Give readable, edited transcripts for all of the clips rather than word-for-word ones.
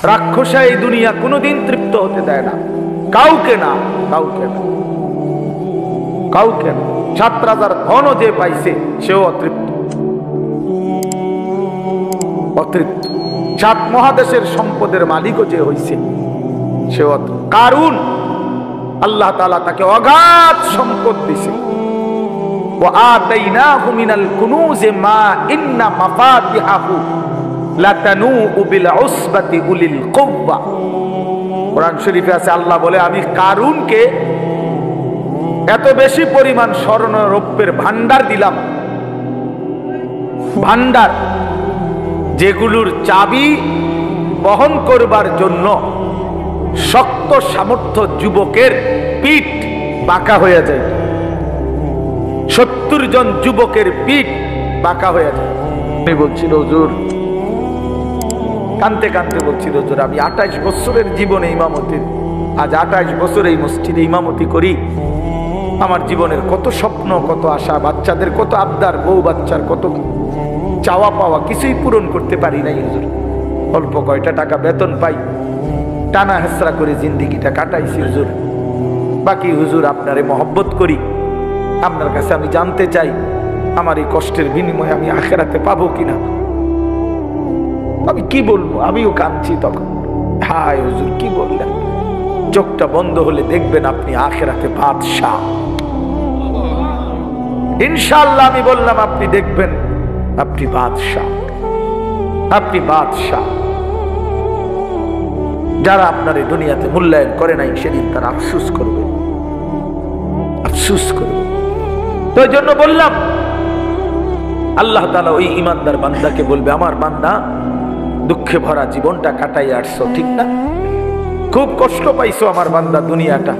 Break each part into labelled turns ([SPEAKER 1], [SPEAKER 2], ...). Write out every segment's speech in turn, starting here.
[SPEAKER 1] রাক্ষসা এই দুনিয়া কোনোদিন তৃপ্ত হতে দেয় না, কাউকে না, কাউকে না, কাউকে না। 7 রাজার ধন যে পাইছে সেও অতৃপ্ত, অতৃপ্ত। 7 মহাদেশের সম্পদের মালিকও যে হইছে সেও অতৃপ্ত। কারুন আল্লাহ তাআলা তাকে অগাধ সম্পদ দিছে। ওয়া আতাইনাহু মিনাল কুনুজি মা ইন্না মাফাতিহাহু লাতানু বিল উসবাতি উলিল কুওয়া। কোরআন শরীফে আছে, আল্লাহ বলে আমি কারুনকে এত বেশি পরিমাণ স্বর্ণ রৌপ্যের ভান্ডার দিলাম, ভান্ডার যেগুলোর চাবি বহন করবার জন্য শক্ত সামর্থ্য যুবকের পিঠ বাঁকা হয়ে যায়। 70 জন যুবকের পিঠ বাঁকা হয়ে যায়। আমি বলছিল হুজুর, কানতে কানতে বলছিল হুজুর, আমি 28 বছরের জীবনে ইমামতির, আজ 28 বছর এই মসজিদে ইমামতি করি। আমার জীবনের কত স্বপ্ন, কত আশা, বাচ্চাদের কত আবদার, বউ বাচ্চার কত চাওয়া পাওয়া, কিছুই পূরণ করতে পারি নাই হুজুর। অল্প কয়টা টাকা বেতন পাই, টানা হেসরা করে জিন্দিগিটা কাটাইছি হুজুর। বাকি হুজুর আপনারে মহব্বত করি, আপনার কাছে আমি জানতে চাই আমার এই কষ্টের বিনিময়ে আমি আখিরাতে পাবো কিনা। আমি কি বলবো, আমিও কাঁদছি তখন। হায় হুজুর কি বললেন, চোখটা বন্ধ হলে দেখবেন আপনি আখিরাতে বাদশাহ। ইনশাআল্লাহ আমি বললাম, আপনি দেখবেন আপনি বাদশাহ, আপনি বাদশাহ। যারা আপনার এই দুনিয়াতে মূল্যায়ন করে নাই সেদিন তারা আফসোস করবে, আফসোস করবে। তো এই জন্য বললাম, আল্লাহ তাআলা ওই ইমানদার বান্দাকে বলবে, আমার বান্দা দুঃখে ভরা জীবনটা কাটাই আসছো, ঠিক না? খুব কষ্ট পাইছো আমার বান্দা দুনিয়াটা,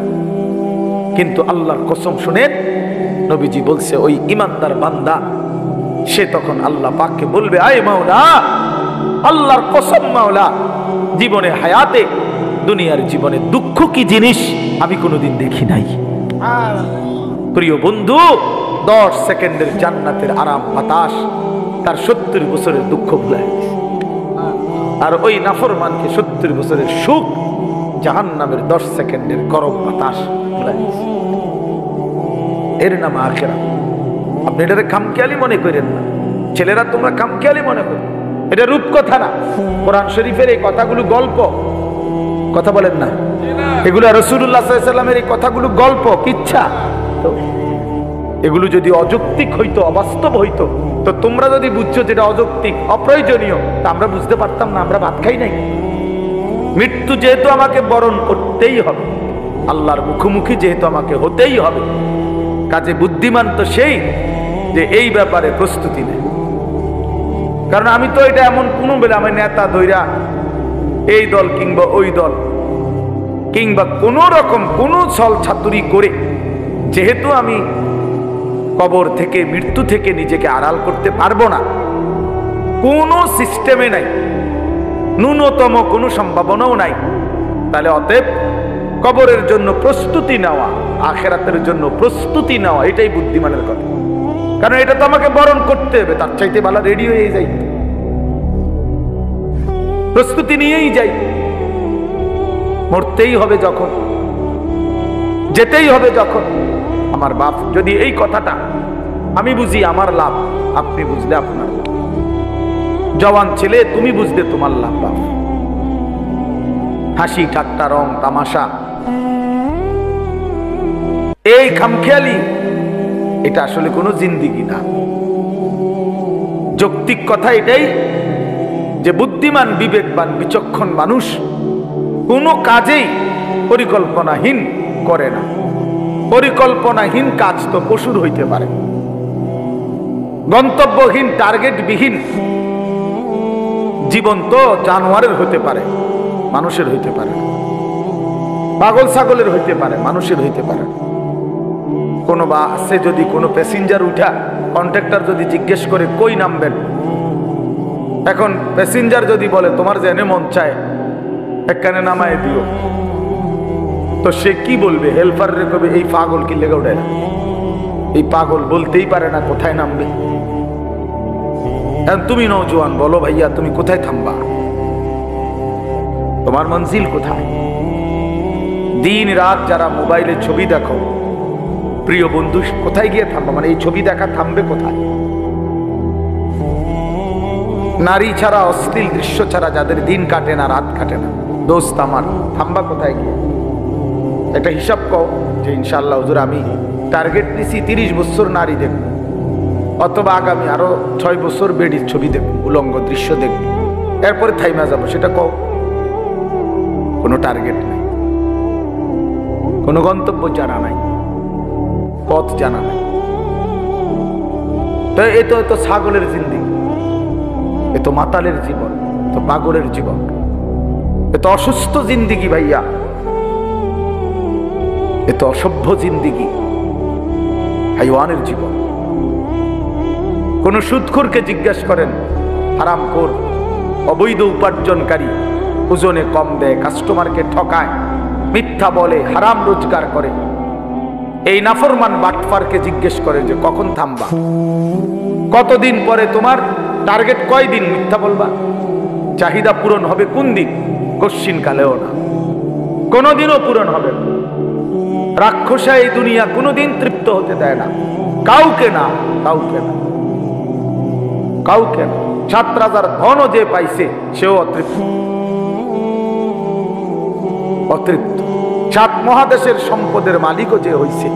[SPEAKER 1] কিন্তু আল্লাহর কসম শুনেন, নবীজি বলছে ওই ইমানদার বান্দা সে তখন আল্লাহ পাককে বলবে, আয় মাওলা, আল্লাহর কসম মাওলা, জীবনে হায়াতে দুনিয়ার জীবনে দুঃখ কি জিনিস আমি কোনোদিন দেখি নাই। প্রিয় বন্ধু, 10 সেকেন্ডের জান্নাতের আরাম বাতাস তার 70 বছরের দুঃখ ভুলে গেছে। আর ওই নাফরমানকে 70 বছরের সুখ জাহান্নামের 10 সেকেন্ডের গরম বাতাস ভুলে গেছে। এর নাম আখিরাত। আপনি এটাকে খামখেয়ালি মনে করেন না, ছেলেরা তোমরা খামখেয়ালি মনে করো, এটা রূপকথা না। কোরআন শরীফের এই কথাগুলো গল্প, কথা বলেন না, এগুলো রাসূলুল্লাহ সাল্লাল্লাহু আলাইহি ওয়াসাল্লামের এই কথাগুলো গল্প, কিচ্ছা। তো এগুলো যদি অযৌক্তিক হইতো, অবাস্তব হইতো, তো তোমরা যদি বুঝছো যেটা অযৌক্তিক, অপ্রয়োজনীয়, তা আমরা বুঝতে পারতাম না, আমরা ভাত খাই নাই। মৃত্যু যেহেতু আমাকে বরণ করতেই হবে, আল্লাহর মুখোমুখি যেহেতু আমাকে হতেই হবে, কাজে বুদ্ধিমান তো সেই যে এই ব্যাপারে প্রস্তুতি নেয়। কারণ আমি তো এটা এমন কোনো বেলা আমি নেতা ধইরা এই দল কিংবা ওই দল কিংবা কোন রকম কোন ছল ছাতুরি করে যেহেতু আমি কবর থেকে, মৃত্যু থেকে নিজেকে আড়াল করতে পারবো না, কোনো সিস্টেমে নাই, ন্যূনতম কোনো সম্ভাবনাও নাই, তাহলে অতএব কবরের জন্য প্রস্তুতি নেওয়া, আখিরাতের জন্য প্রস্তুতি নেওয়া, এটাই বুদ্ধিমানের কথা। কারণ এটা তো আমাকে বরণ করতে হবে, তার চাইতে ভালো রেডি হয়ে যাই, প্রস্তুতি নিয়েই যাই। মরতেই হবে যখন, যেতেই হবে যখন। আমার বাপ যদি এই কথাটা আমি বুঝি আমার লাভ, আপনি বুঝলে আপনার লাভ। জওয়ান ছেলে তুমি বুঝলে তোমার লাভ। বাপ হাসি ঠাট্টা রং তামাশা, এই খামখেয়ালি, এটা আসলে কোনো জিন্দিগি না। যৌক্তিক কথা এটাই যে বুদ্ধিমান, বিবেকবান, বিচক্ষণ মানুষ কোনো কাজেই পরিকল্পনাহীন করে না। পরিকল্পনাহীন কাজ তো পশুর হইতে পারে, গন্তব্যহীন, টার্গেটবিহীন জীবন তো জানোয়ারের হতে পারে, মানুষের হইতে পারে, পাগল ছাগলের হইতে পারে, মানুষের হইতে পারে। কোনো বাসে যদি কোনো প্যাসেঞ্জার উঠা কন্ট্রাক্টর যদি জিজ্ঞেস করে কই নামবেন, এখন প্যাসেঞ্জার যদি বলে তোমার জেনে মন চায় একখানে নামায় দিও, তো সে কি বলবে? হেল্পার রে কবে এই পাগল কি লেগে উঠে না, এই পাগল বলতেই পারে না কোথায় নামবে। তুমি নওজোয়ান বলো ভাইয়া তুমি কোথায় থামবা? তোমার মঞ্জিল কোথায়? দিন রাত যারা মোবাইলে ছবি দেখো, প্রিয় বন্ধু কোথায় গিয়ে থামবা? মানে এই ছবি দেখা থামবে কোথায়? নারী ছাড়া, অশ্লীল দৃশ্য ছাড়া যাদের দিন কাটে না, রাত কাটে না, দোস্ত আমার, থামবা কোথায় গিয়ে? একটা হিসাব কও যে ইনশাআল্লাহ হুজুর আমি টার্গেট নিছি 30 বছর নারী দেখব, অথবা আগামী আরো 6 বছর বেডির ছবি দেখব, উলঙ্গ দৃশ্য দেখব, এরপরে থাইমা যাবো। সেটা কও। কোনো টার্গেট নাই, কোনো গন্তব্য জানা নাই, পথ জানা নাই। তো এ তো ছাগলের জিন্দেগি, এ তো মাতালের জীবন, তো পাগলের জীবন, এ তো অসুস্থ জিন্দেগি ভাইয়া, এ তো অসভ্য জিন্দেগি, হাইওয়ানের জীবন। কোন সুদখোরকে জিজ্ঞাসা করেন, হারামখোর, অবৈধ উপার্জনকারী, ওজনে কম দেয়, কাস্টমারকে ঠকায়, মিথ্যা বলে, হারাম রোজগার করে, এই নাফরমান বাটফারকে জিজ্ঞেস করে যে কখন থামবা, কতদিন পরে তোমার টার্গেট, কয়দিন মিথ্যা বলবা, চাহিদা পূরণ হবে কোন দিন? কশ্চিন কালেও না, কোনদিনও পূরণ হবে না। রাক্ষসা এই দুনিয়া কোনদিন তৃপ্ত হতে দেয় না, কাউকে না, কাউকে না, কাউকে না। 7 রাজার ধনও যে পাইছে সেও অতৃপ্ত, অতৃপ্ত। 7 মহাদেশের সম্পদের মালিকও যে হইছে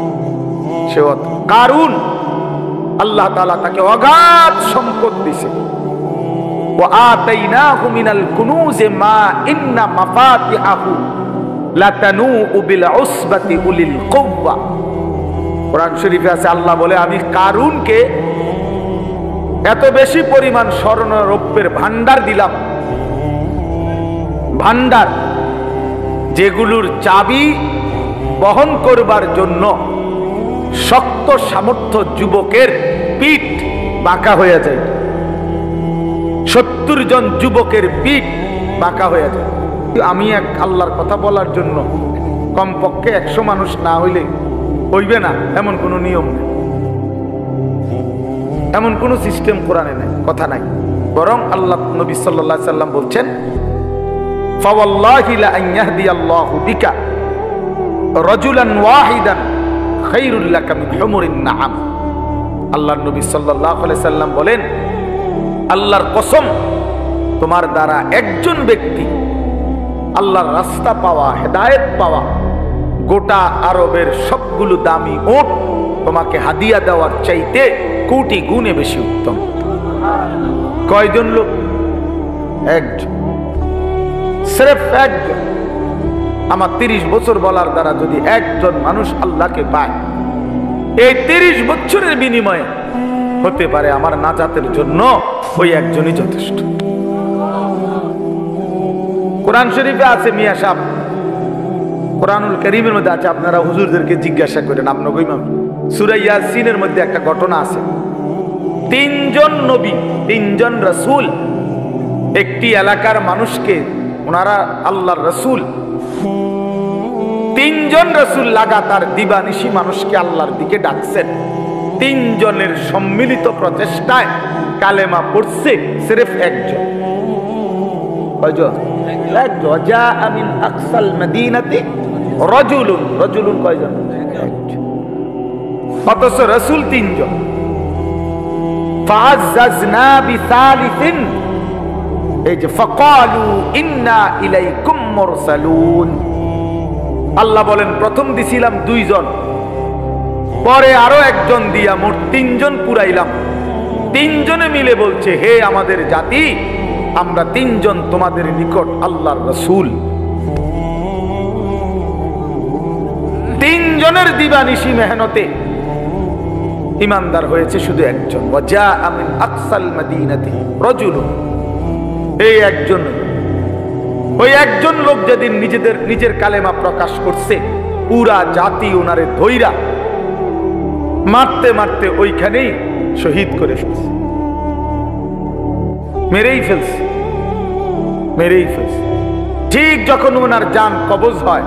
[SPEAKER 1] সেও অতৃপ্ত। কারুন আল্লাহ তাআলা তাকে অগাধ সম্পদ দিছে। ওয়া আতাইনাহু মিনাল কুনুজি মা ইন্না মাফাতিহাহু লাতানু বিল উসবাতি উলিল কুওয়া। কোরআন শরীফে আছে, আল্লাহ বলে আমি কারুনকে এত বেশি পরিমাণ স্বর্ণ রৌপ্যের ভান্ডার দিলাম, ভান্ডার যেগুলোর চাবি বহন করবার জন্য শক্ত সামর্থ্য যুবকের পিঠ বাঁকা হয়ে যায়। 70 জন যুবকের পিঠ বাঁকা হয়ে যায়। আমি এক আল্লাহর কথা বলার জন্য কমপক্ষে 100 মানুষ না হইলে হইবে না, এমন কোনো নিয়ম নেই, এমন কোনো সিস্টেম কোরআনে নাই, কথা নাই। বরং আল্লাহ নবী সাল্লাল্লাহু আলাইহি সাল্লাম বলছেন, ফাওয়াল্লাহি লা আন ইয়াহদিয়াল্লাহু বিকা রাজুলান ওয়াহিদান খায়রুল লাকা মিন হুমুরিন নাআম। আল্লাহর নবী সাল্লাল্লাহু আলাইহি সাল্লাম বলেন, আল্লাহর কসম, তোমার দ্বারা একজন ব্যক্তি আল্লাহর রাস্তা পাওয়া, হেদায়েত পাওয়া, গোটা আরবের সবগুলো দামি উট তোমাকে হাদিয়া দেওয়ার চাইতে কোটি গুণে বেশি উত্তম। কয়জন লোক? একজন, সির্ফ একজন। আমার 30 বছর বলার দ্বারা যদি একজন মানুষ আল্লাহকে পায়, এই 30 বছরের বিনিময়ে হতে পারে আমার নাজাতের জন্য ওই একজনই যথেষ্ট। কোরআন শরীফে আছে, মিয়া সাহেব, কোরআনুল কারীমের মধ্যে আছে, আপনারা হুজুরদেরকে জিজ্ঞাসা করেন, আপনাকে ইমাম সূরা ইয়াসিনের মধ্যে একটা ঘটনা আছে। 3 জন নবী, 3 জন রাসূল একটি এলাকার মানুষকে, ওনারা আল্লাহর রাসূল, 3 জন রাসূল লাগাতার দিবানিশি মানুষকে আল্লাহর দিকে ডাকছেন। 3 জনের সম্মিলিত প্রচেষ্টায় কালেমা পড়ছে সির্ফ একজন। কয়জন? একজন। জাআ মিন আকসাল মাদিনাতি রাজুলুন। রাজুলুন কয়জন? একজন। অথচ রাসূল 3 জন। ফাআজ্জাজনা বিসালিসিন, এই যে ফাকালু ইন্না ইলাইকুম মুরসালুন। আল্লাহ বলেন, প্রথম দিছিলাম 2 জন, পরে আরো একজন দিয়া মোট 3 জন পুরাইলাম। 3 জনে মিলে বলছে, হে আমাদের জাতি, আমরা 3 জন তোমাদের নিকট আল্লাহর রাসূল। 3 জনের দিবানিশি মেহনতে ইমানদার হয়েছে শুধু একজন। ওয়াজাআ মিন আকসাল মাদিনাতি রাজুলুন। এই একজন, ওই একজন লোক যেদিন নিজের কালেমা প্রকাশ করছে, পুরা জাতি ওনারে ধইরা মারতে মারতে ওইখানেই শহীদ করে ফেলছে, মেরেই ফেলছে, মেরেই ফেলছে। ঠিক যখন ওনার জান কবজ হয়,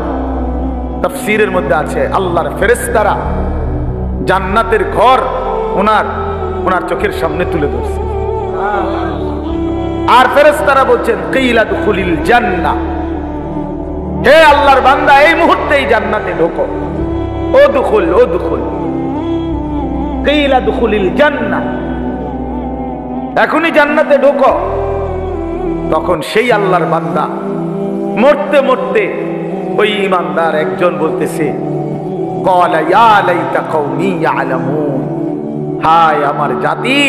[SPEAKER 1] তাফসীরের মধ্যে আছে আল্লাহর ফেরেশতারা জান্নাতের ঘর ওনার চোখের সামনে তুলে ধরছে। আর ফেরেশতারা বলছেন, কিলা দুখুলিল জান্নাহ, হে আল্লাহর বান্দা, এই মুহূর্তেই জান্নাতে ঢোকো। উদখুল উদখুল কিলা দুখুলিল জান্নাহ, এখনই জান্নাতে ঢোকো। তখন সেই আল্লাহর বান্দা মরতে মরতে ওই ইমানদার একজন বলতেছে, ক্বালা ইয়া লাইতা কওমি ইয়ালামুন, হায় আমার জাতি,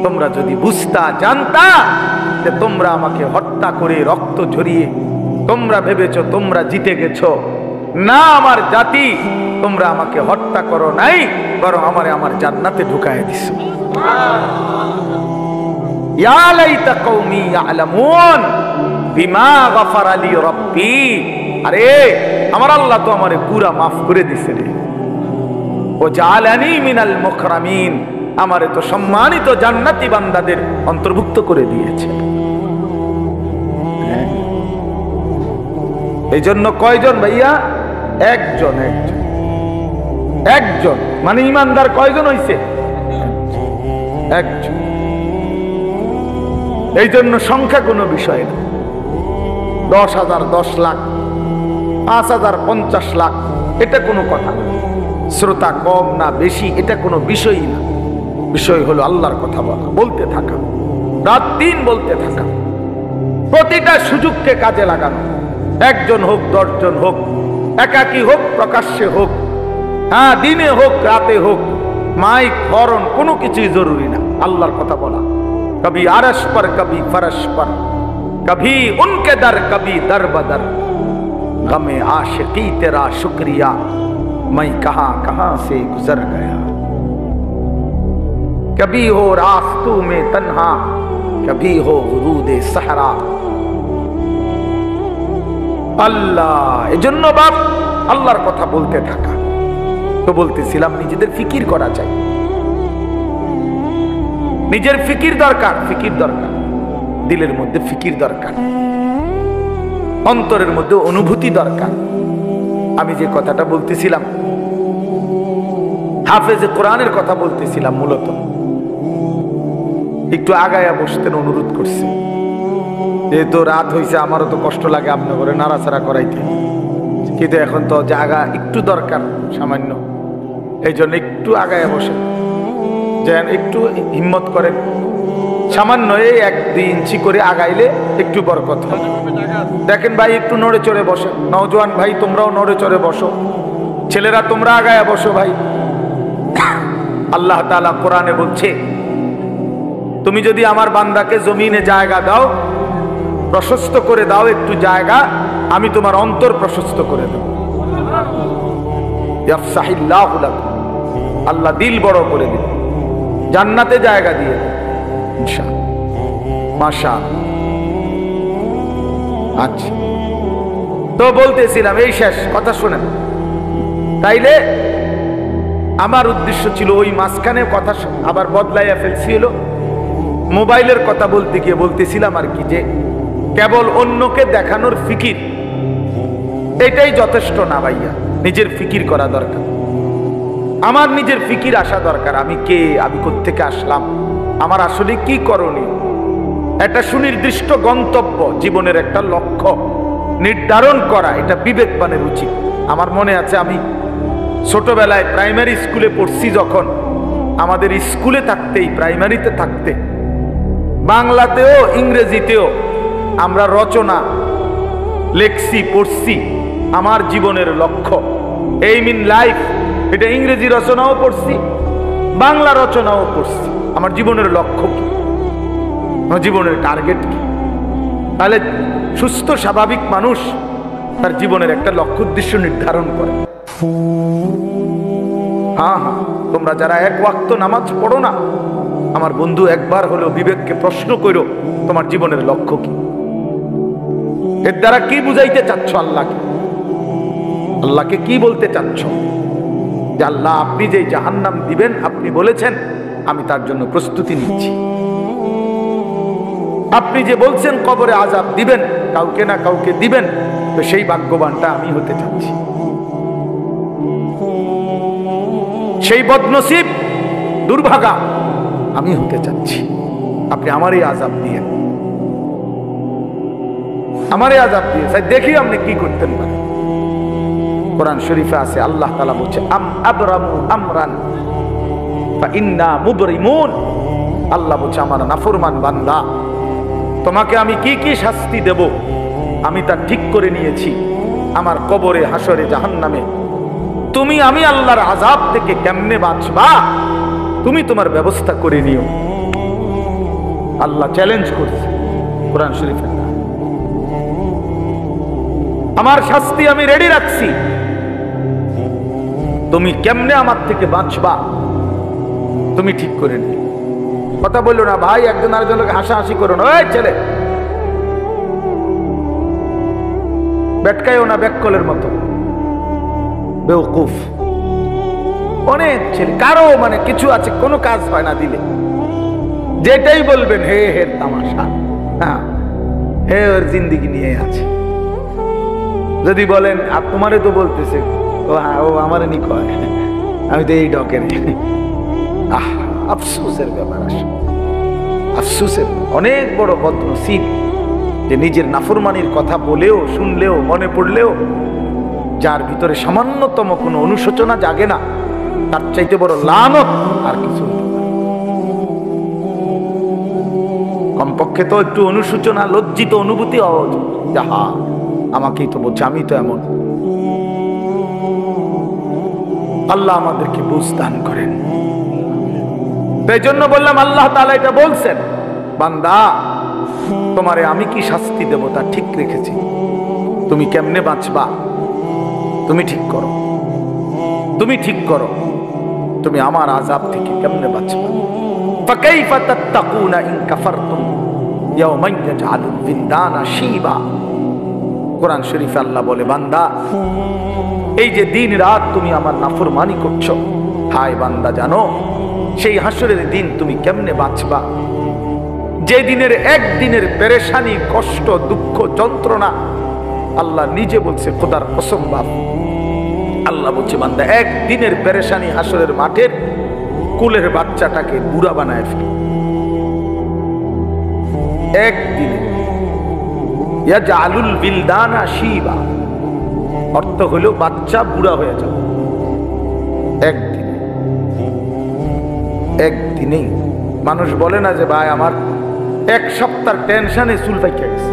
[SPEAKER 1] তোমরা যদি বুঝতা, জানতা যে তোমরা আমাকে হত্যা করে রক্ত ঝরিয়ে তোমরা ভেবেছো তোমরা জিতে গেছো। না আমার জাতি, তোমরা আমাকে হত্যা করো নাই, বরং আমারে আমার জান্নাতে ঢুকায় দিছো। ইয়া লাইতা কওমি ইয়ালামুন বিমা গফারা লি রাব্বি, আরে আমার আল্লাহ তো আমারে পুরা মাফ করে দিছে রে। ও জালানি মিনাল মুকরামিন, আমারে তো সম্মানিত জান্নাতি বান্দাদের অন্তর্ভুক্ত করে দিয়েছে। এই জন্য কয়জন ভাইয়া? একজন। একজন একজন মানে ইমানদার কয়জন হইছে? একজন। এই জন্য সংখ্যা কোনো বিষয় না। 10,000, 10 লাখ, 5,000, 50 লাখ, এটা কোনো কথা না। শ্রোতা কম না বেশি, এটা কোনো বিষয়ই না। বিষয় হলো আল্লাহর কথা বলা, বলতে থাকা, রাত দিন বলতে থাকা, প্রতিটা সুযোগকে কাজে লাগানো। একজন হোক, 10 জন হোক, একাকী হোক, প্রকাশ্যে হোক, হ্যাঁ দিনে হোক, রাতে হোক, মাইক হরন কোনো কিছুই জরুরি না। আল্লাহর কথা বলা, কবি আরশ পর, কবি ফরশ পর, কবি উনকে দর, কবি দর বদর, গমে आशिकी तेरा शुक्रिया, मैं कहां कहां से गुजर गया, कभी हो रास्तों में तन्हा, कभी हो वरूदे सहरा। আল্লাহ, এজন্য বাপ আল্লাহর কথা বলতে থাকা। তো বলতেছিলাম নিজেদের ফিকির করা চাই, নিজের ফিকির দরকার, ফিকির দরকার, দিলের মধ্যে ফিকির দরকার, অন্তরের মধ্যে অনুভূতি দরকার। আমি যে কথাটা বলতেছিলাম, হাফেজে কোরআনের কথা বলতেছিলাম, মূলত একটু আগায়া বসতেন অনুরোধ করছি। যেহেতু রাত হয়েছে, আমারও তো কষ্ট লাগে আপনার ঘরে নাড়াচাড়া করাইতে, কিন্তু এখন তো জায়গা একটু দরকার সামান্য, এই জন্য একটু আগায়া বসেন, যেন একটু হিম্মত করেন। সামান্য এই 1-2 ইঞ্চি করে আগাইলে একটু বরকত হয়। দেখেন ভাই, একটু নড়ে চড়ে বসেন। নওজোয়ান ভাই, তোমরাও নড়ে চড়ে বসো। ছেলেরা তোমরা আগায়া বসো ভাই। আল্লাহ তাআলা কোরআনে বলছে, তুমি যদি আমার বান্দাকে জমিনে জায়গা দাও, প্রশস্ত করে দাও একটু জায়গা, আমি তোমার অন্তর প্রশস্ত করে দেব। ইয়াফসাহিল্লাহু লাকুম, আল্লাহ দিল বড় করে দিবে, জান্নাতে জায়গা দিয়ে দেবে ইনশাআল্লাহ। মাশাআল্লাহ। আচ্ছা, তো বলতেছিলাম, এই শেষ কথা শুনেন। তাইলে আমার উদ্দেশ্য ছিল ওই মাঝখানে কথা আবার বদলাইয়া ফেলছি, হলো মোবাইলের কথা বলতে গিয়ে বলতেছিলাম আর কি, যে কেবল অন্যকে দেখানোর ফিকির এটাই যথেষ্ট না ভাইয়া, নিজের ফিকির করা দরকার। আমার নিজের ফিকির আসা দরকার, আমি কে, আমি কোত্থেকে আসলাম, আমার আসলে কি করণীয়, একটা সুনির্দিষ্ট গন্তব্য, জীবনের একটা লক্ষ্য নির্ধারণ করা, এটা বিবেকবানের উচিত। আমার মনে আছে, আমি ছোটবেলায় প্রাইমারি স্কুলে পড়ছি, যখন আমাদের স্কুলে থাকতেই, প্রাইমারিতে থাকতে, বাংলাতেও ইংরেজিতেও আমরা রচনা লেখছি, পড়ছি, আমার জীবনের লক্ষ্য, এইম ইন লাইফ, এটা ইংরেজি রচনাও পড়ছি, বাংলা রচনাও পড়ছি। আমার জীবনের লক্ষ্য কি, আমার জীবনের টার্গেট কি? তাহলে সুস্থ স্বাভাবিক মানুষ তার জীবনের একটা লক্ষ্য উদ্দেশ্য নির্ধারণ করে। হ্যাঁ হ্যাঁ, তোমরা যারা 1 ওয়াক্ত নামাজ পড়ো না, আমার বন্ধু, একবার হলেও বিবেককে প্রশ্ন করো, তোমার জীবনের লক্ষ্য কি? এর দ্বারা কি বুঝাইতে চাচ্ছ আল্লাহকে? আল্লাহকে কি বলতে চাচ্ছ? যে আল্লাহ, আপনি যে জাহান্নাম দিবেন, আপনি বলেছেন, আমি তার জন্য প্রস্তুতি নিচ্ছি। আপনি যে বলছেন কবরে আযাব দিবেন, কাউকে না কাউকে দিবেন, তো সেই ভাগ্যবানটা আমি হতে চাচ্ছি, সেই বদনসিব দুর্ভাগা আমি হতে চাচ্ছি। আপনি আমারই আযাব দিয়েন। আমারে আযাব দিয়েছে, দেখি আপনি কি করতেন পারেন। কোরআন শরীফে আছে আল্লাহ তাআলা বলছে আম আবরামু আমরান ফা ইন্না মুবরিমুন। আল্লাহ বলছে আমার নাফরমান বান্দা, তোমাকে আমি কি কি শাস্তি দেব আমি তা ঠিক করে নিয়েছি। আমার কবরে, হাসরে, জাহান্নামে তুমি আমি আল্লাহর আযাব থেকে কেমনে বাঁচবা তুমি তোমার ব্যবস্থা করে নিও। আল্লাহ চ্যালেঞ্জ করছে কোরআন শরীফে, আমার শাস্তি আমি রেডি রাখছি, তুমি কেমনে আমার থেকে বাঁচবা তুমি ঠিক করে নিও। কথা বললো না ভাই, একজন আরেকজনকে হাসাহাসি করো না, ওই ছেলে বেটকায়ও না ব্যাককলের মতো বেওকুফ। অনেক ছেলে কারো মানে কিছু আছে, কোনো কাজ হয় না দিলে যেটাই বলবেন হে হে তামাশা, হ্যাঁ হে ওর জিন্দিগি নিয়ে আছে। যদি বলেন আর তোমারে তো বলতেছে, ও হ্যাঁ ও আমারে নি কয়, আমি তো এই ডকের। আহ আফসোসের ব্যাপার আসে, আফসোসের। অনেক বড় বদনসিব যে নিজের নাফরমানির কথা বলেও শুনলেও মনে পড়লেও যার ভিতরে সামান্যতম কোনো অনুশোচনা জাগে না, তার চাইতে বড় লানত আর কিছু। কমপক্ষে তো একটু অনুশোচনা, লজ্জিত অনুভূতি যাহা আমাকেই তো বলছে, আমি তো এমন। আল্লাহ আমাদেরকে বুঝ দান করেন। তাই জন্য বললাম আল্লাহ তাআলা এটা বলছেন, বান্দা তোমারে আমি কি শাস্তি দেব তা ঠিক রেখেছি, তুমি কেমনে বাঁচবা তুমি ঠিক করো, তুমি ঠিক করো, তুমি আমার আযাব থেকে কেমনে বাঁচবা। ফাকাইফা তাত্তাকুনা ইন কাফারতুম ইয়াওমান ইয়াজআলুল বিলদানা শিবা। কোরআন শরীফে আল্লাহ বলে, বান্দা এই যে দিন রাত তুমি আমার নাফরমানি করছো, হায় বান্দা জানো সেই হাসরের দিন তুমি কেমনে বাঁচবা, যে দিনের একদিনের পেরেশানি, কষ্ট, দুঃখ, যন্ত্রণা আল্লাহ নিজে বলছে, খোদার কসম বাপ, আল্লাহ বলছে বান্দা একদিনের পেরেশানি হাসরের মাঠের কুলের বাচ্চাটাকে বুড়া বানায় ফেলে। একদিনে ইয়াজআলুল বিলদানা শিবা, অর্থ হলো বাচ্চা বুড়া হয়ে যাবে একদিনে। একদিনেই মানুষ বলে না যে ভাই আমার এক সপ্তাহ টেনশনে চুল পাইকে গেছে,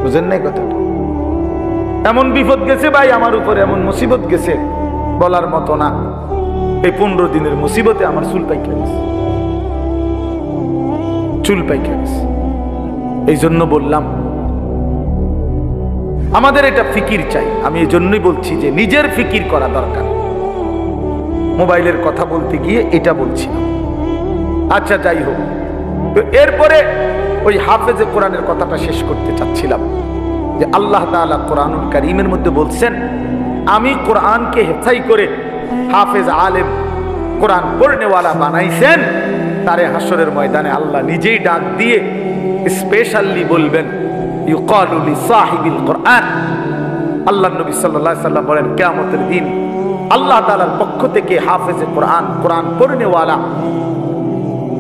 [SPEAKER 1] বুঝেন নাই কথাটা? এমন বিপদ গেছে ভাই আমার উপরে, এমন মুসিবত গেছে বলার মতো না। এই 15 দিনের মুসিবতে আমার চুল পাইকে গেছে, চুল পাইকে গেছে। এই জন্য বললাম আমাদের এটা ফিকির চাই। আমি এই জন্যই বলছি যে নিজের ফিকির করা দরকার। মোবাইলের কথা বলতে গিয়ে এটা বলছি না। আচ্ছা যাই হোক, তো এরপরে ওই হাফেজে কোরআনের কথাটা শেষ করতে চাচ্ছিলাম যে আল্লাহ তাআলা কোরআনুল কারীমের মধ্যে বলছেন, আমি কোরআনকে হেফাই করে হাফেজ আলেম কোরআন পড়নেওয়ালা বানাইছেন, তারে হাসরের ময়দানে আল্লাহ নিজেই ডাক দিয়ে স্পেশালি বলবেন ইউকালু লিসাহিবিল কোরআন। আল্লাহ নবী সাল্লাল্লাহু আলাইহি সাল্লাম বলেন কিয়ামতের দিন আল্লাহ তাআলার পক্ষ থেকে হাফেজে কোরআন, কোরআন পড়নেওয়ালা,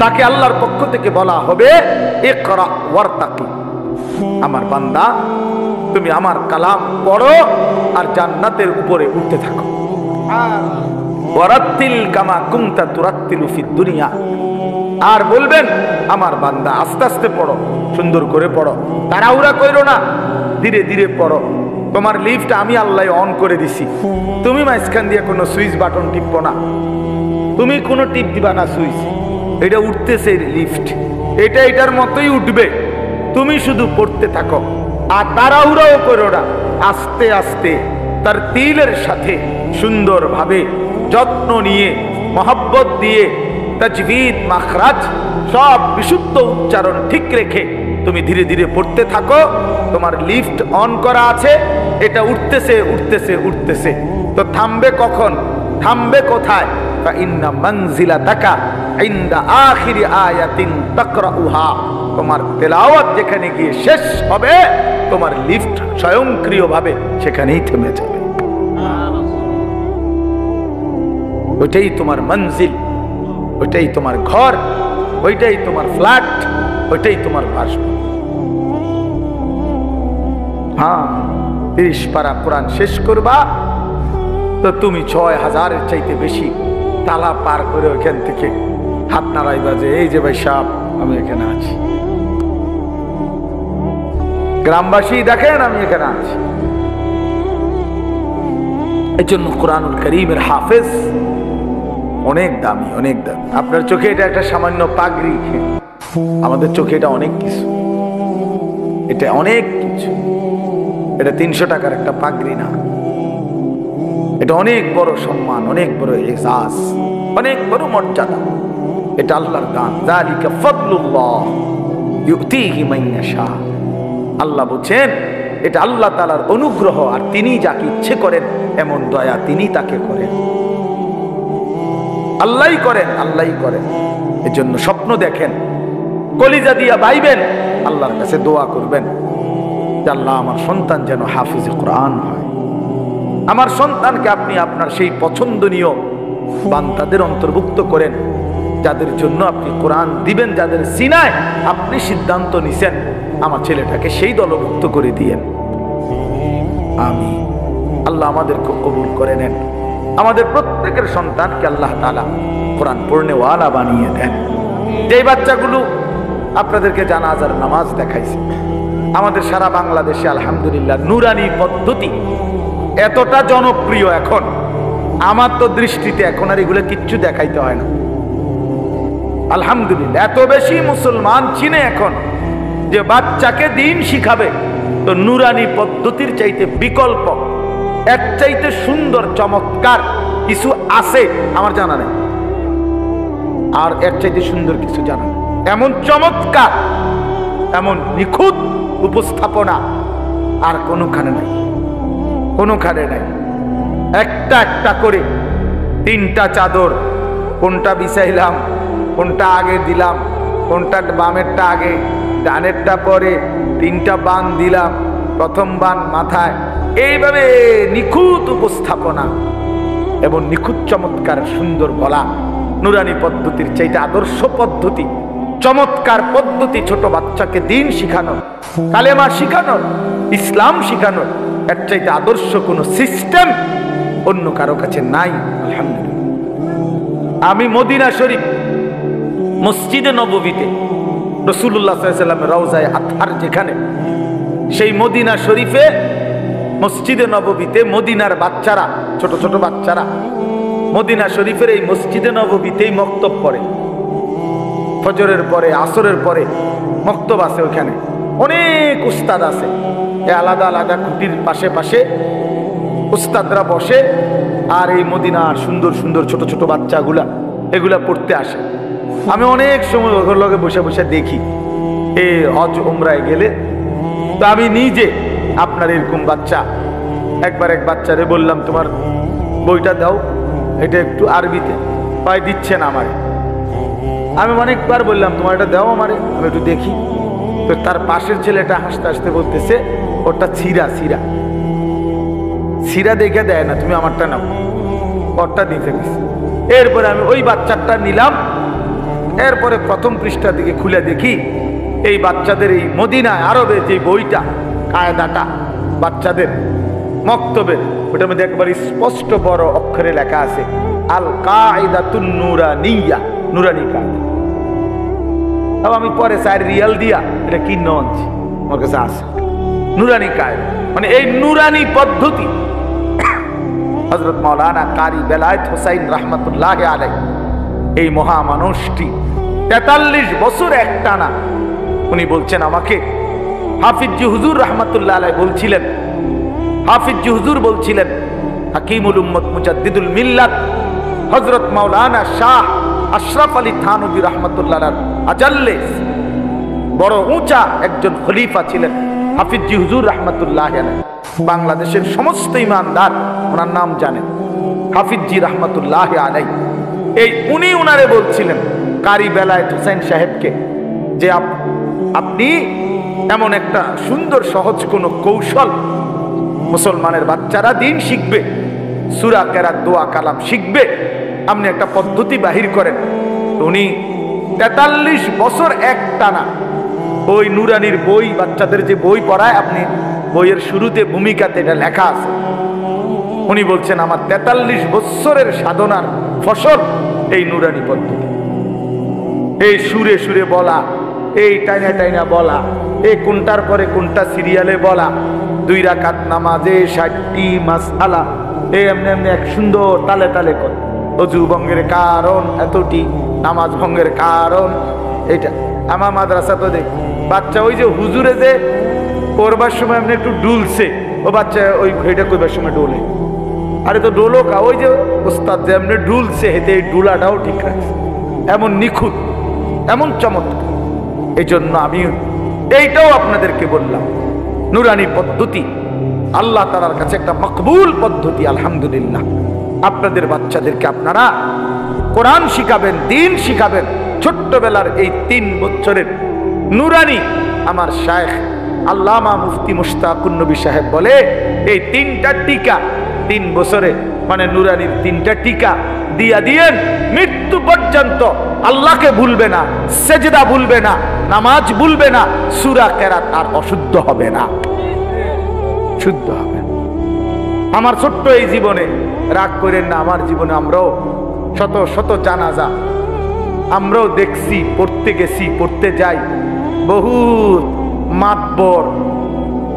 [SPEAKER 1] তাকে আল্লাহর পক্ষ থেকে বলা হবে ইকরা ওয়ারতাকি, আমার বান্দা তুমি আমার কালাম পড়ো আর জান্নাতের উপরে উঠতে থাকো। ওয়ারাত্তিল কামা কুনতা তুরাত্তিলু ফিদ দুনিয়া, আর বলবেন আমার বান্দা আস্তে আস্তে পড়ো, সুন্দর করে পড়ো, তাড়াহুড়া কইরো না, ধীরে ধীরে পড়ো। তোমার লিফট আমি আল্লাহ অন করে দিছি, তুমি মাঝখান দিয়ে কোনো সুইচ বাটন টিপবো না, তুমি কোনো টিপ দিবা না সুইচ, এটা উঠতেছে লিফট, এটা এটার মতোই উঠবে, তুমি শুধু পড়তে থাকো আর তাড়াহুড়াও করো না, আস্তে আস্তে তার তিলের সাথে সুন্দরভাবে যত্ন নিয়ে মহব্বত দিয়ে তাজবিদ, মাখরাজ সব বিশুদ্ধ উচ্চারণ ঠিক রেখে তুমি ধীরে ধীরে পড়তে থাকো। তোমার লিফট অন করা আছে, এটা উঠতেছে উঠতেছে উঠতেছে, তো থামবে কখন, থামবে কোথায়? ফাইন্না মানজিলাতাকা ইনদা আখিরি আয়াতিন তাকরাউহা, তোমার তেলাওয়াত যেখানে গিয়ে শেষ হবে তোমার লিফট স্বয়ংক্রিয়ভাবে সেখানেই থেমে যাবে। ওইটাই তোমার মঞ্জিল, ওইটাই তোমার ঘর, ওইটাই তোমার ফ্ল্যাট, ওইটাই তোমার বাসভবন। হ্যাঁ 30 পারা কোরআন শেষ করবা তো তুমি 6000-এর চাইতে বেশি তালা পার করে ওইখান থেকে হাত নাড়াইবা যে এই যে ভাই সাহেব আমি এখানে আছি, গ্রামবাসী দেখেন আমি এখানে আছি। এই জন্য কোরআনুল কারীমের হাফেজ অনেক দামি, অনেক দামি। আপনার চোখে এটা একটা সামান্য পাগড়ি, আমাদের চোখে এটা অনেক কিছু, এটা অনেক কিছু। এটা 300 টাকার একটা পাগড়ি না, এটা অনেক বড় সম্মান, অনেক বড় এহসাস, অনেক বড় মর্যাদা। এটা আল্লাহর দান। যালিকা ফাদলুল্লাহ ইউতিহি মান ইয়াশা। আল্লাহ বলেন এটা আল্লাহ তাআলার অনুগ্রহ, আর তিনি যাকে ইচ্ছে করেন এমন দয়া তিনি তাকে করেন। আল্লাহই করেন, আল্লাহই করেন। এজন্য স্বপ্ন দেখেন, কলিজা দিয়া ভাইবেন, আল্লাহর কাছে দোয়া করবেন যে আল্লাহ আমার সন্তান যেন হাফিজে কোরআন হয়, আমার সন্তানকে আপনি আপনার সেই পছন্দনীয় বান্দাদের অন্তর্ভুক্ত করেন যাদের জন্য আপনি কোরআন দিবেন, যাদের সিনায় আপনি সিদ্ধান্ত নিছেন আমার ছেলেটাকে সেই দলভুক্ত করে দিয়েন। আমিন। আল্লাহ আমাদেরকে কবুল করে নেন, আমাদের প্রত্যেকের সন্তানকে আল্লাহ তাআলা কোরআন পড়নেওয়ালা বানিয়ে দেন। যেই বাচ্চাগুলো আপনাদেরকে জানাজার নামাজ দেখাইছে, আমাদের সারা বাংলাদেশে আলহামদুলিল্লাহ নুরানি পদ্ধতি এতটা জনপ্রিয় এখন, আমার তো দৃষ্টিতে এখন আর এগুলো কিচ্ছু দেখাইতে হয় না। আলহামদুলিল্লাহ এত বেশি মুসলমান চিনে এখন যে বাচ্চাকে দিন শিখাবে, তো নুরানি পদ্ধতির চাইতে বিকল্প এর চাইতে সুন্দর চমৎকার কিছু আছে আমার জানা নেই, আর এর চাইতে সুন্দর কিছু জানা নেই। এমন চমৎকার, এমন নিখুঁত উপস্থাপনা আর কোনোখানে নাই, কোনোখানে নাই। একটা একটা করে 3টা চাদর, কোনটা বিছাইলাম, কোনটা আগে দিলাম, কোনটা বামেরটা আগে ডানেরটা পরে, 3টা বান দিলাম, প্রথম বান মাথায়, এইভাবে নিখুঁত উপস্থাপনা এবং নিখুঁত চমৎকার সুন্দর বলা। নুরানি পদ্ধতির চাইতে আদর্শ পদ্ধতি, চমৎকার পদ্ধতি ছোট বাচ্চাকে দিন শিখানো, কালেমা শিখানো, ইসলাম শিখানো, এর চাইতে আদর্শ কোনো সিস্টেম অন্য কারো কাছে নাই। আলহামদুলিল্লাহ। আমি মদিনা শরীফ মসজিদে নববীতে রাসূলুল্লাহ সাল্লাল্লাহু আলাইহি ওয়াসাল্লামের রওজায়ে আতহার যেখানে, সেই মদিনা শরীফে মসজিদে নববীতে মদিনার বাচ্চারা, ছোট ছোট বাচ্চারা মদিনা শরীফের এই মসজিদে নববীতেই মক্তব পড়ে। ফজরের পরে, আসরের পরে মক্তব আছে, ওখানে অনেক উস্তাদ আছে, আলাদা আলাদা খুঁটির পাশে পাশে উস্তাদরা বসে, আর এই মদিনার সুন্দর সুন্দর ছোট ছোট বাচ্চাগুলা এগুলা পড়তে আসে। আমি অনেক সময় ওর লগে বসে বসে দেখি এই হজ উমরায় গেলে। তো আমি নিজে আপনার এরকম বাচ্চা, একবার এক বাচ্চারে বললাম তোমার বইটা দাও, এটা একটু আরবিতে, পাই দিচ্ছে না আমারে। আমি অনেকবার বললাম তোমার এটা দাও আমারে, আমি একটু দেখি। তো তার পাশের ছেলেটা হাসতে হাসতে বলতেছে ওটা ছিঁড়া, ছিঁড়া ছিঁড়া দেখে দেয় না, তুমি আমারটা নাও, ওরটা দিতে দিস। এরপরে আমি ওই বাচ্চাটা নিলাম, এরপরে প্রথম পৃষ্ঠা দিকে খুলে দেখি এই বাচ্চাদের এই মদিনায় আরবে যে বইটা, কায়দাটা বাচ্চাদের মক্তবের, ওটার মধ্যে একবার স্পষ্ট বড় অক্ষরে লেখা আছে আল কায়দাতুন নুরানিয়া, নুরানি কায়দা। আমি পরে 4 রিয়াল দিয়া এটা কিনে আনছি, আমার কাছে আছে নুরানি কায়দা। মানে এই নুরানি পদ্ধতি হযরত মাওলানা কারি বেলায়েত হোসাইন রাহমাতুল্লাহ আলাইহি, এই মহামানুষটি 43 বছর একটানা উনি বলছেন আমাকে, হাফিজ হুজুর রাহমাতুল্লাহ আলাইহি বলছিলেন, হাফিজ হুজুর বলছিলেন হাকিমুল উম্মত মুজাদ্দিদুল মিল্লাত হযরত মাওলানা শাহ আশরাফ আলী থানভী রাহমাতুল্লাহ আজাল্লে বড় উঁচা একজন খলিফা ছিলেন হাফিজ হুজুর রাহমাতুল্লাহ আলাইহি। বাংলাদেশের সমস্ত ইমানদার ওনার নাম জানেন, হাফিজ রাহমাতুল্লাহ আলাইহি। এই উনি উনারে বলছিলেন কারি বেলায়েত হোসেন সাহেবকে যে আপনি এমন একটা সুন্দর সহজ কোন কৌশল, মুসলমানের বাচ্চারা দিন শিখবে, সূরা কেরাত, দোয়া কালাম শিখবে, আপনি একটা পদ্ধতি বাহির করেন। উনি 43 বছর একটানা ওই নুরানির বই, বাচ্চাদের যে বই পড়ায় আপনি বইয়ের শুরুতে ভূমিকাতে এটা লেখা আছে। উনি বলছেন আমার 43 বছরের সাধনার ফসল এই নুরানি পদ্ধতি। এই সুরে সুরে বলা, এই টাইনা টাইনা বলা, এই কোনটার পরে কোনটা সিরিয়ালে বলা, 2 রাকাত নামাজে 60টি মাসআলা, এই এমনি এমনি এক সুন্দর তালে তালে করে। অজু ভঙ্গের কারণ এতটি, নামাজ ভঙ্গের কারণ এটা। আমার মাদ্রাসা তো দেখ বাচ্চা ওই যে হুজুরে যে করবার সময় এমনি একটু ডুলছে, ও বাচ্চা ওই এটা করবার সময় ডোলে। আরে তো ডোলো কা, ওই যে ওস্তাদ যে এমনি ডুলছে হেতে এই ডুলাটাও ঠিক রাখছে, এমন নিখুঁত, এমন চমৎকার। এই জন্য আমি এইটাও আপনাদেরকে বললাম, নুরানি পদ্ধতি আল্লাহ তাআলার কাছে একটা মকবুল পদ্ধতি। আলহামদুলিল্লাহ, আপনাদের বাচ্চাদেরকে আপনারা কোরআন শিখাবেন, দিন শিখাবেন। ছোট্টবেলার এই 3 বছরের নুরানি আমার শায়েখ আল্লামা মুফতি মুশতাকুন নবী সাহেব বলে, এই 3টা টিকা 3 বছরে মানে নুরানির 3টা টিকা দিয়া দিয়েন, মৃত্যু পর্যন্ত আল্লাহকে ভুলবে না, সেজদা ভুলবে না, নামাজ ভুলবে না, সূরা কেরাত আর অশুদ্ধ হবে না, শুদ্ধ হবে। আমার ছোট্ট এই জীবনে রাগ করেন না, আমার জীবনে আমরাও শত শত জানাজা আমরাও দেখছি, পড়তে গেছি, পড়তে যাই। বহুত মাতবর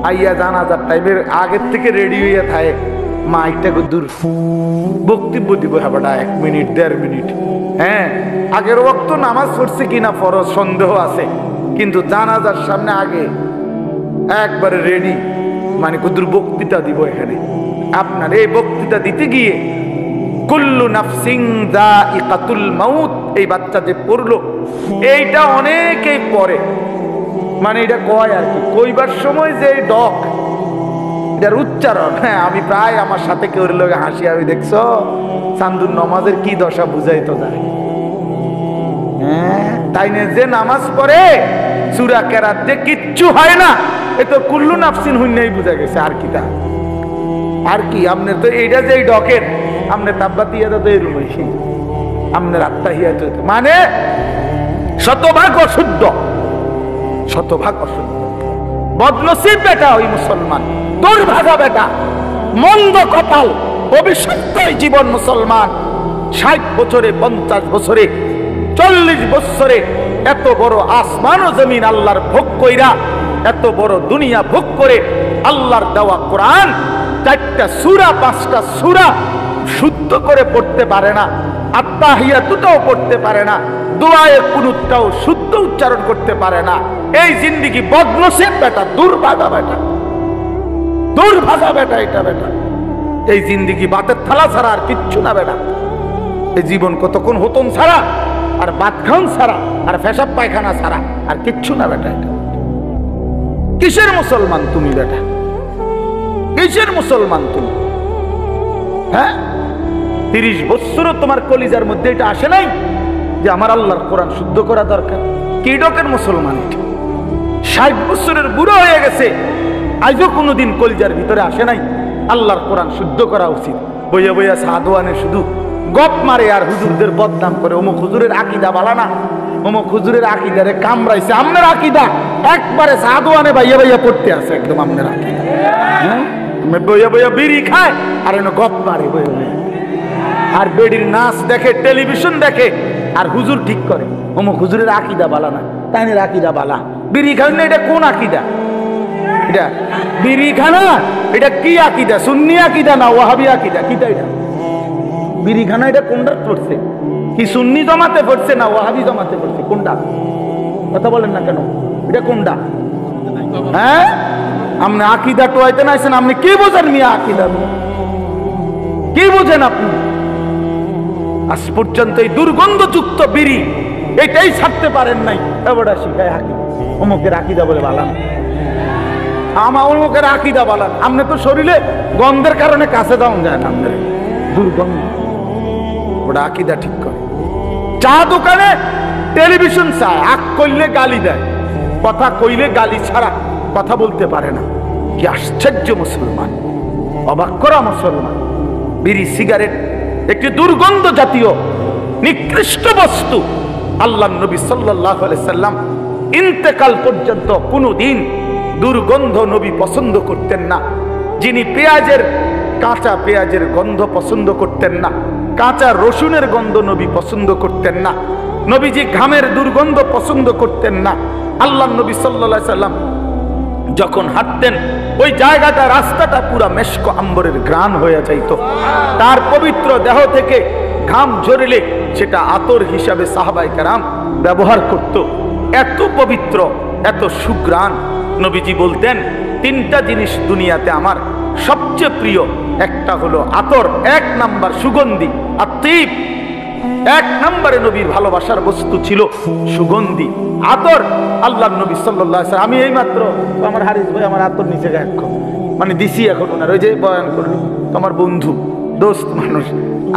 [SPEAKER 1] আইয়া জানাজার টাইমের আগের থেকে রেডি হইয়া থাকে, মাইকটাকে দূর বক্তব্য দিব, হ্যাঁ 1 মিনিট 1.5 মিনিট। হ্যাঁ, আগের ওয়াক্ত নামাজ পড়ছে কিনা ফরজ সন্দেহ আছে, কিন্তু জানাজার সামনে আগে একবারে রেডি, মানে কুদুর বক্তৃতা দিব এখানে। আপনার এই বক্তৃতা দিতে গিয়ে কুল্লু নাফসিন যায়িকাতুল মাউত, এই বাচ্চা যে পড়লো এইটা অনেকেই পড়ে, মানে এটা কয় আর কি, কইবার সময় যে ডক এটার উচ্চারণ, হ্যাঁ আমি প্রায় আমার সাথে কেউ লোকে হাসি, আমি দেখছো চান্দুর নামাজের কি দশা বুঝাইতো যায়। হ্যাঁ, তাই না, যে নামাজ পড়ে সূরা কেরাত যে কিচ্ছু হয় না, এ তো কুল্লু নাফসিন হুন্নাই বুঝা গেছে। আর কি তা আর কি, আপনার তো এইটা যে ডকের, আপনার তাব্বাতিয়াটা তো এরকম, আপনার আত্মাহিয়াত মানে শতভাগ অশুদ্ধ, শতভাগ অশুদ্ধ। বদনসিব বেটা ওই মুসলমান, দুর্ভাগা বেটা, মন্দ কপাল, অভিশপ্ত জীবন মুসলমান। 60 বছরে, 50 বছরে, 40 বছরে এত বড় আসমান ও জমিন আল্লাহর ভোগ কইরা, এত বড় দুনিয়া ভোগ করে আল্লাহর দেওয়া কোরআন 4টা সূরা 5টা সূরা শুদ্ধ করে পড়তে পারে না, আত্তাহিয়াতুটাও পড়তে পারে না, দোয়ায়ে কুনুতটাও শুদ্ধ উচ্চারণ করতে পারে না। এই জিন্দেগি বদনসিব বেটা, দুর্ভাগা বেটা, দুর্ভাগা বেটা, এটা বেটা এই জিন্দেগি বাতের থালা ছাড়া আর কিচ্ছু না বেটা। এই জীবন কতক্ষণ হতন ছাড়া আর ভাত খান ছাড়া আর পেশাব পায়খানা ছাড়া আর কিচ্ছু না বেটা। এটা কিসের মুসলমান তুমি বেটা, কিসের মুসলমান তুমি? হ্যাঁ, 30 বছরও তোমার কলিজার মধ্যে এটা আসে নাই যে আমার আল্লাহর কোরআন শুদ্ধ করা দরকার? কি ডকের মুসলমান এটা? 60 বছরের বুড়ো হয়ে গেছে, আজও কোনোদিন কলিজার ভিতরে আসে নাই আল্লাহর কোরআন শুদ্ধ করা উচিত। বইয়া বইয়া সাধুয়ানে শুধু গপ মারে আর হুজুরদের বদনাম করে, অমুক হুজুরের আকীদা ভালো না, অমুক হুজুরের আকীদারে কামড়াইছে। আমনের আকীদা একবারে সাধুয়ানে বাইয়া বাইয়া পড়তে আছে, একদম আমনের আকীদা। হ্যাঁ, বইয়া বইয়া বিড়ি খায় আর এনে গপ মারে বইয়া বইয়া, আর বেডির নাচ দেখে, টেলিভিশন দেখে, আর হুজুর ঠিক করে অমুক হুজুরের আকীদা বালা না, তাইনের আকীদা বালা। বিড়ি খান না, এটা কোন আকীদা? এটা বিড়ি খানা, এটা কি আকীদা? সুন্নি আকীদা না ওয়াহাবি আকীদা? কিটা এটা? বিড়ি খানা এটা কোনটা পড়ছে? কি সুন্নি জমাতে পড়ছে না ওয়াহাবি জমাতে পড়ছে? কোনটা? কথা বলেন না কেন? এটা কোনটা? হ্যাঁ, আপনি আকীদা টোয়াইতে না আছেন, আপনি কি বোঝেন মিয়া আকীদা? কি বোঝেন আপনি? আজ পর্যন্ত এই দুর্গন্ধযুক্ত বিড়ি এটাই ছাড়তে পারেন নাই। এবারে শিখায় হাকি অমুকের আকীদা বলে বালান, আমার অমুকের আকীদা বালান। আপনি তো শরীরে গন্ধের কারণে কাছে যাওয়া যায় না, আপনার দুর্গন্ধ, ওটা আকীদা ঠিক করে। চা দোকানে টেলিভিশন চায়, আগ করলে গালি দেয়, কথা কইলে গালি ছাড়া কথা বলতে পারে না। কি আশ্চর্য মুসলমান, অবাক করা মুসলমান। বিড়ি সিগারেট একটি দুর্গন্ধ জাতীয় নিকৃষ্ট বস্তু। আল্লাহ নবী সাল্লাল্লাহু আলাইহি সাল্লাম ইন্তেকাল পর্যন্ত কোনদিন দুর্গন্ধ নবী পছন্দ করতেন না, যিনি কাঁচা পেঁয়াজের গন্ধ পছন্দ করতেন না, কাঁচা রসুনের গন্ধ নবী পছন্দ করতেন না, নবীজি ঘামের দুর্গন্ধ পছন্দ করতেন না। আল্লাহ নবী সাল্লাল্লাহু আলাইহি সাল্লাম যখন হাঁটতেন ওই জায়গাটা, রাস্তাটা পুরা মেশক আম্বরের ঘ্রাণ হয়ে যাইত। তার পবিত্র দেহ থেকে ঘাম ঝরলে সেটা আতর হিসাবে সাহাবায়ে কেরাম ব্যবহার করত। এত পবিত্র, এত সুঘ্রাণ। নবীজি বলতেন, তিনটা জিনিস দুনিয়াতে আমার সবচেয়ে প্রিয়, একটা হলো আতর, 1 নাম্বার সুগন্ধি, আতিব। 1 নম্বরে নবীর ভালোবাসার বস্তু ছিল সুগন্ধি, আতর। আল্লাহ নবী সাল্লাল্লাহু আলাইহি ওয়াসাল্লাম, আমি এইমাত্র আমার হারিস ভাই আমার আতর নিচে গায়ে মানে দিছি, এখন ওনার ওই যে বয়ান করলো তোমার বন্ধু দোস্ত মানুষ,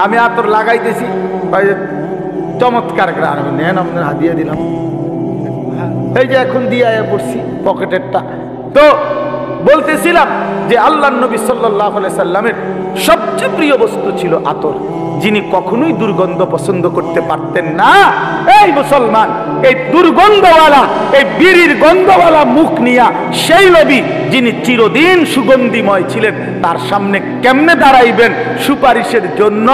[SPEAKER 1] আমি আতর লাগাইতেছি, চমৎকার গ্রাম, নেন আপনার হাদিয়া দিলাম, এই যে এখন দিয়ে পড়ছি পকেটেরটা। তো বলতেছিলাম যে আল্লাহ নবী সাল্লাল্লাহু আলাইহি সাল্লামের সবচেয়ে প্রিয় বস্তু ছিল আতর, যিনি কখনোই দুর্গন্ধ পছন্দ করতে পারতেন না। এই মুসলমান, এই দুর্গন্ধওয়ালা, এই বিড়ির গন্ধওয়ালা মুখ নিয়া সেই নবী যিনি চিরদিন সুগন্ধিময় ছিলেন, তার সামনে কেমনে দাঁড়াইবেন সুপারিশের জন্য?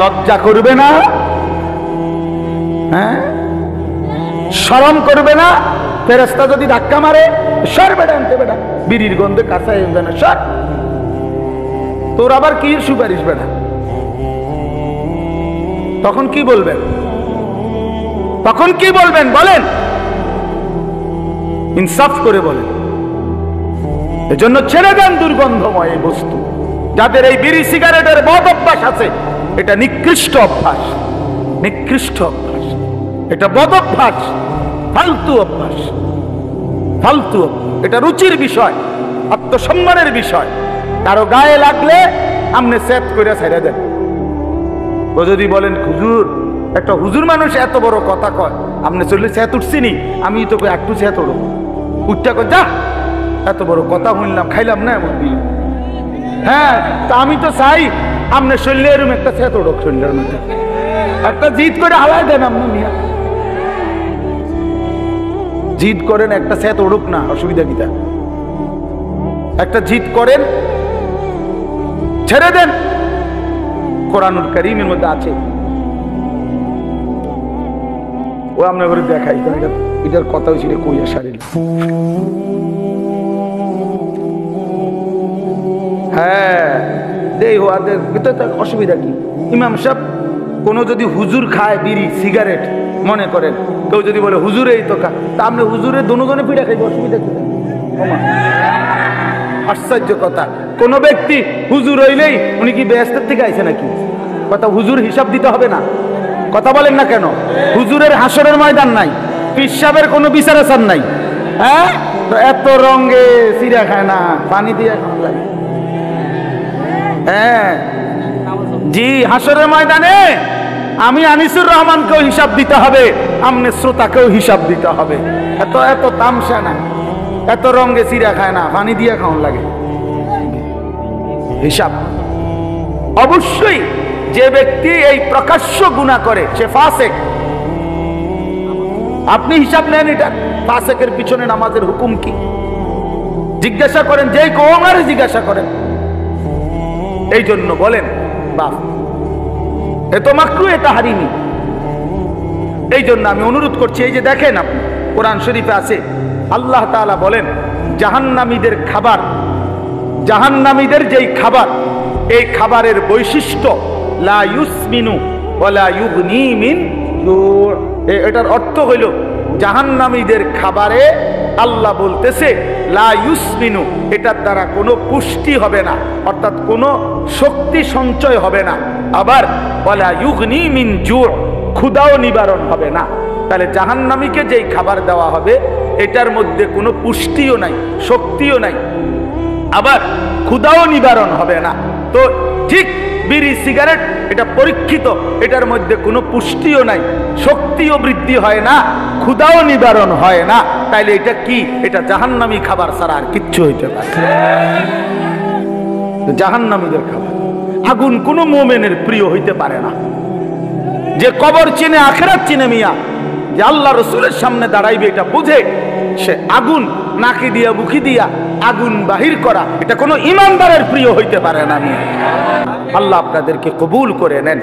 [SPEAKER 1] লজ্জা করবে না? হ্যাঁ, শরম করবে না? ফেরেশতা যদি ধাক্কা মারে, সর বেটা আনতে, বেটা বিড়ির গন্ধে কাঁচা হবে না, সর, তোর আবার কি সুপারিশ বেটা? তখন কি বলবেন? তখন কি বলবেন বলেন? ইনসাফ করে বলেন। এজন্য ছেড়ে দেন দুর্গন্ধময় এই বস্তু। যাদের এই বিড়ি সিগারেটের বদ অভ্যাস আছে, এটা নিকৃষ্ট অভ্যাস, নিকৃষ্ট অভ্যাস, এটা বদ অভ্যাস, ফালতু অভ্যাস, ফালতু। এটা রুচির বিষয়, আত্মসম্মানের বিষয়। কারো গায়ে লাগলে আপনি সেট করে ছেড়ে দেন। ও যদি বলেন হুজুর, একটা হুজুর মানুষ এত বড় কথা কয়, আপনি চললে সেত উঠছিনি, আমি তোকে একটু সেত উঠব, উঠটা কর যা, এত বড় কথা শুনলাম, খাইলাম না এমন দিল। হ্যাঁ, তা আমি তো চাই আপনি শরীরে এরম একটা সেত উঠক, শরীরের মধ্যে একটা জিদ করে হালাই দেন। আপনি মিয়া জিদ করেন, একটা সেত উঠুক না, অসুবিধা কি? একটা জিদ করেন, ছেড়ে দেন। কোরআনুল কারীমের মধ্যে আছে, ও আমরা করে দেখাই, এটার কথা হয়েছিল কইয়া সারিল। হ্যাঁ, দেই ওদের ভিতরে অসুবিধা কি? ইমাম সাহেব কোন যদি হুজুর খায় বিড়ি সিগারেট, মনে করেন কেউ যদি বলে হুজুর এই তো খা, তা আপনি হুজুরের দুজনে পিঠা খাইবে, অসুবিধা কি? আশ্চর্য কথা। কোন ব্যক্তি হুজুর হইলেই উনি কি বেহেশতের থেকে আইছে নাকি? কথা, হুজুর হিসাব দিতে হবে না? কথা বলেন না কেন? হুজুরের হাসরের ময়দান নাই, পীর সাহেবের কোনো বিচার আচার নাই। হ্যাঁ, তো এত রঙে চিড়া খায় না, পানি দিয়ে খাওয়া লাগে। হ্যাঁ জি, হাসরের ময়দানে আমি আনিসুর রহমানকেও হিসাব দিতে হবে, আমনে শ্রোতাকেও হিসাব দিতে হবে। এত এত তামসা না, এত রঙে চিড়া খায় না, পানি দিয়ে খাওয়ান লাগে হিসাব। অবশ্যই যে ব্যক্তি এই প্রকাশ্য গুনাহ করে সে ফাসেক। আপনি হিসাব নেন, এটা ফাসেকের পিছনে নামাজের হুকুম কি জিজ্ঞাসা করেন, যে কোমারে জিজ্ঞাসা করেন। এই জন্য বলেন বাপ এ তো মাকরু, এটা হারিমি। এই জন্য আমি অনুরোধ করছি, এই যে দেখেন আপনি কোরআন শরীফে আছে, আল্লাহ তাআলা বলেন জাহান্নামীদের খাবার, জাহান্নামীদের যেই খাবার, এই খাবারের বৈশিষ্ট্য লা ইউসমিনু ওয়ালা ইউগনি মিন জু'। এটার অর্থ হইল জাহান্নামীদের খাবারে আল্লাহ বলতেছে লা ইউসমিনু, এটার দ্বারা কোনো পুষ্টি হবে না, অর্থাৎ কোনো শক্তি সঞ্চয় হবে না। আবার ওয়ালা ইউগনি মিন জু', ক্ষুধাও নিবারণ হবে না। তাহলে জাহান্নামীকে যেই খাবার দেওয়া হবে এটার মধ্যে কোনো পুষ্টিও নাই, শক্তিও নাই, আবার ক্ষুধাও নিবারণ হবে না। তো ঠিক বিড়ি সিগারেট এটা পরীক্ষিত, এটার মধ্যে কোনো পুষ্টিও নাই, শক্তিও বৃদ্ধি হয় না, ক্ষুধাও নিবারণ হয় না। তাইলে এটা কি? এটা জাহান্নামী খাবার ছাড়া আর কিচ্ছু হইতে পারে না। জাহান্নামীদের খাবার। আগুন কোনো মুমিনের প্রিয় হইতে পারে না। যে কবর চিনে, আখিরাত চিনে মিয়া, যে আল্লাহ রাসূলের সামনে দাঁড়াইবে এটা বুঝে, সে আগুন নাকি দিয়া বুকি দিয়া আগুন বাহির করা, এটা কোনো ইমানদারের প্রিয় হইতে পারে না। আল্লাহ আপনাদেরকে কবুল করে নেন।